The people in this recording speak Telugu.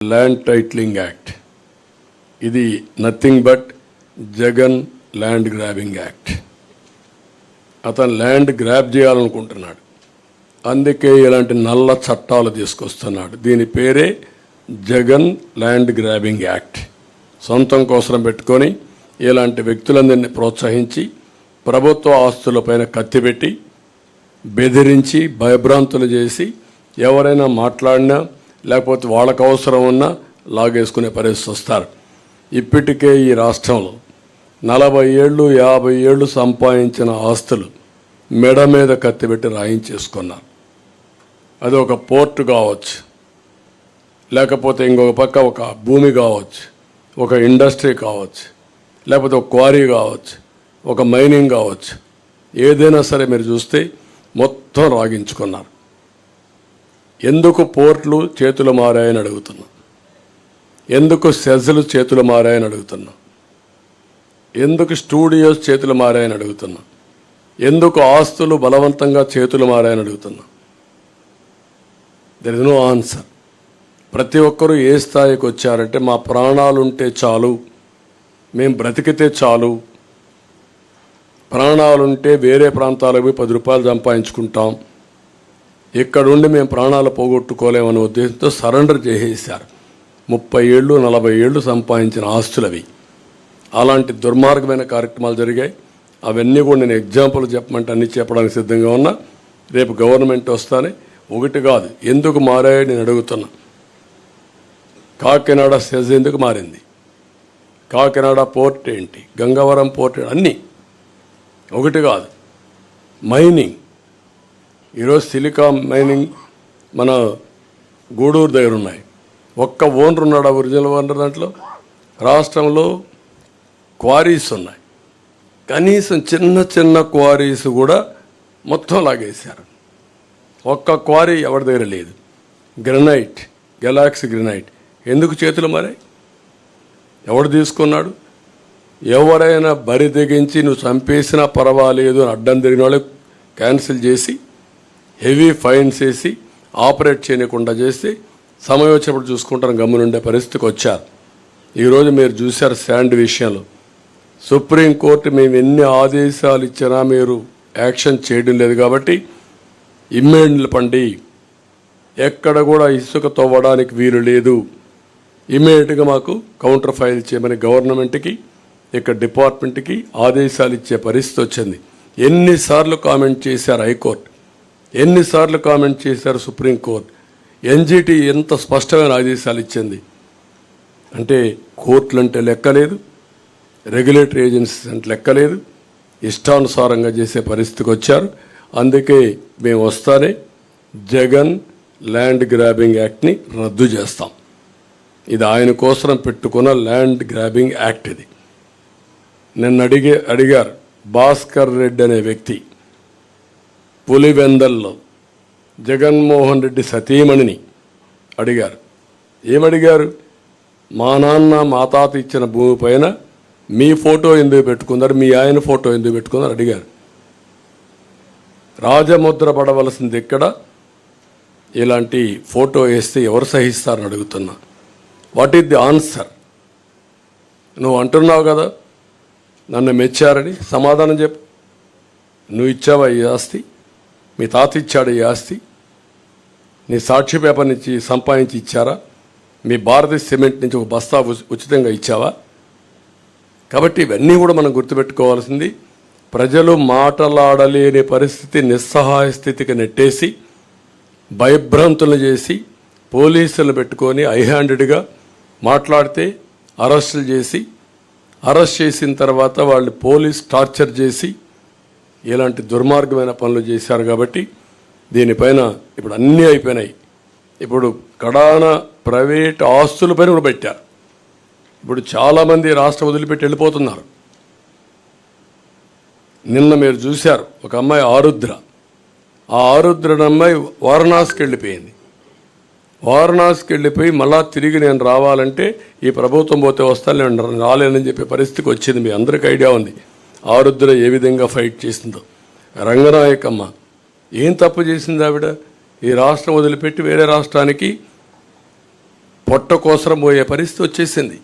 Land titling act. ఇది nothing but Jagan land grabbing act. అతను ల్యాండ్ గ్రాబ్ చేయాలనుకుంటున్నాడు, అందుకే ఇలాంటి నల్ల చట్టాలు తీసుకొస్తున్నాడు. దీని పేరే జగన్ ల్యాండ్ గ్రాబింగ్ యాక్ట్. సొంతం కోసం పెట్టుకొని ఇలాంటి వ్యక్తులందరినీ ప్రోత్సహించి ప్రభుత్వ ఆస్తులపైన కత్తిపెట్టి బెదిరించి భయభ్రాంతులు చేసి ఎవరైనా మాట్లాడినా లేకపోతే వాళ్ళకు అవసరం ఉన్నా లాగేసుకునే పరిస్థితి వస్తారు. ఇప్పటికే ఈ రాష్ట్రంలో 40 ఏళ్ళు 50 ఏళ్ళు సంపాదించిన ఆస్తులు మెడ మీద కత్తిపెట్టి రాయించేసుకున్నారు. అది ఒక పోర్టు కావచ్చు, లేకపోతే ఇంకొక పక్క ఒక భూమి కావచ్చు, ఒక ఇండస్ట్రీ కావచ్చు, లేకపోతే ఒక క్వారీ కావచ్చు, ఒక మైనింగ్ కావచ్చు, ఏదైనా సరే మీరు చూస్తే మొత్తం రాగించుకున్నారు. ఎందుకు పోర్ట్లు చేతులు మారాయని అడుగుతున్నా, ఎందుకు సెజ్లు చేతులు మారాయని అడుగుతున్నా, ఎందుకు స్టూడియోస్ చేతులు మారాయని అడుగుతున్నా, ఎందుకు ఆస్తులు బలవంతంగా చేతులు మారాయని అడుగుతున్నా. There is no answer. ప్రతి ఒక్కరూ ఏ స్థాయికి వచ్చారంటే మా ప్రాణాలుంటే చాలు, మేము బ్రతికితే చాలు, ప్రాణాలుంటే వేరే ప్రాంతాలకు పోయి 10 రూపాయలు సంపాదించుకుంటాం, ఇక్కడుండి మేము ప్రాణాలు పోగొట్టుకోలేమనే ఉద్దేశంతో సరెండర్ చేసేసారు. 30 ఏళ్ళు 40 ఏళ్ళు సంపాదించిన ఆస్తులవి. అలాంటి దుర్మార్గమైన కార్యక్రమాలు జరిగాయి. అవన్నీ కూడా నేను ఎగ్జాంపుల్ చెప్పమంటే అన్ని చెప్పడానికి సిద్ధంగా ఉన్నా. రేపు గవర్నమెంట్ వస్తానే ఒకటి కాదు ఎందుకు మారాయో నేను అడుగుతున్నా. కాకినాడ సెజ్ ఎందుకు మారింది, కాకినాడ పోర్ట్ ఏంటి, గంగవరం పోర్ట్ అన్నీ ఒకటి కాదు. మైనింగ్ ఈరోజు సిలికాన్ మైనింగ్ మన గూడూరు దగ్గర ఉన్నాయి. ఒక్క ఓనర్ ఉన్నాడు, ఒరిజినల్ ఓనర్. దాంట్లో రాష్ట్రంలో క్వారీస్ ఉన్నాయి, కనీసం చిన్న చిన్న క్వారీస్ కూడా మొత్తం లాగేశారు. ఒక్క క్వారీ ఎవరి దగ్గర లేదు. గ్రనైట్, గెలాక్సీ గ్రనైట్ ఎందుకు చేతులు మారాయి, ఎవడు తీసుకున్నాడు? ఎవరైనా బరి తెగించి నువ్వు చంపేసినా పర్వాలేదు అని అడ్డం తిరిగిన వాళ్ళు క్యాన్సిల్ చేసి హెవీ ఫైన్స్ వేసి ఆపరేట్ చేయకుండా చేసి సమయం వచ్చినప్పుడు చూసుకుంటాను గమ్మునుండే పరిస్థితికి వచ్చారు. ఈరోజు మీరు చూశారు శాండ్ విషయంలో సుప్రీంకోర్టు మేము ఎన్ని ఆదేశాలు ఇచ్చినా మీరు యాక్షన్ చేయడం లేదు కాబట్టి ఇమ్మీడియట్ పండి, ఎక్కడ కూడా ఇసుక తవ్వడానికి వీలు లేదు, ఇమ్మీడియట్గా మాకు కౌంటర్ ఫైల్ చేయమని గవర్నమెంట్కి ఇక్కడ డిపార్ట్మెంట్కి ఆదేశాలు ఇచ్చే పరిస్థితి వచ్చింది. ఎన్నిసార్లు కామెంట్ చేశారు హైకోర్టు, ఎన్నిసార్లు కామెంట్ చేశారు సుప్రీంకోర్టు. ఎన్జిటి ఎంత స్పష్టమైన ఆదేశాలు ఇచ్చింది అంటే కోర్టులు అంటే లెక్కలేదు, రెగ్యులేటరీ ఏజెన్సీస్ అంటే లెక్కలేదు, ఇష్టానుసారంగా చేసే పరిస్థితికి వచ్చారు. అందుకే మేము వస్తానే జగన్ ల్యాండ్ గ్రాబింగ్ యాక్ట్ని రద్దు చేస్తాం. ఇది ఆయన కోసం పెట్టుకున్న ల్యాండ్ గ్రాబింగ్ యాక్ట్. ఇది నిన్న అడిగారు భాస్కర్ రెడ్డి అనే వ్యక్తి పులివెందల్లో జగన్మోహన్ రెడ్డి సతీమణిని అడిగారు. ఏమడిగారు? మా నాన్న మా తాత ఇచ్చిన భూమి పైన మీ ఫోటో ఎందుకు పెట్టుకున్నారు, మీ ఆయన ఫోటో ఎందుకు పెట్టుకున్నారు అడిగారు. రాజముద్ర పడవలసింది ఇక్కడ, ఇలాంటి ఫోటో వేస్తే ఎవరు సహిస్తారని అడుగుతున్నా. What is the answer? నువ్వు అంటున్నావు కదా నన్ను మెచ్చారని, సమాధానం చెప్పు. నువ్వు ఇచ్చావా ఈ ఆస్తి? మీ తాత ఇచ్చాడు ఈ ఆస్తి? నీ సాక్షి పేపర్ నుంచి సంపాదించి ఇచ్చారా? మీ భారతీయ సిమెంట్ నుంచి ఒక బస్తా ఉచితంగా ఇచ్చావా? కాబట్టి ఇవన్నీ కూడా మనం గుర్తుపెట్టుకోవాల్సింది. ప్రజలు మాటలాడలేని పరిస్థితి, నిస్సహాయ స్థితికి నెట్టేసి భయభ్రాంతులను చేసి పోలీసులను పెట్టుకొని ఐహ్యాండెడ్గా మాట్లాడితే అరెస్టులు చేసి, అరెస్ట్ చేసిన తర్వాత వాళ్ళు పోలీస్ టార్చర్ చేసి ఇలాంటి దుర్మార్గమైన పనులు చేశారు. కాబట్టి దీనిపైన ఇప్పుడు అన్నీ అయిపోయినాయి. ఇప్పుడు కడాన ప్రైవేట్ ఆస్తులపైన కూడా పెట్టారు. ఇప్పుడు చాలామంది రాష్ట్రం వదిలిపెట్టి వెళ్ళిపోతున్నారు. నిన్న మీరు చూశారు ఒక అమ్మాయి ఆరుద్ర, ఆ ఆరుద్ర అమ్మాయి వారణాసికి వెళ్ళిపోయింది. వారణాసికి వెళ్ళిపోయి మళ్ళా తిరిగి నేను రావాలంటే ఈ ప్రభుత్వం పోతే వస్తాను, నేను రాలేనని చెప్పే పరిస్థితికి వచ్చింది. మీ అందరికీ ఐడియా ఉంది ఆరుద్ర ఏ విధంగా ఫైట్ చేసిందో. రంగనాయకమ్మ ఏం తప్పు చేసింది ఆవిడ? ఈ రాష్ట్రం వదిలిపెట్టి వేరే రాష్ట్రానికి పొట్ట కోసరం పోయే పరిస్థితి వచ్చేసింది.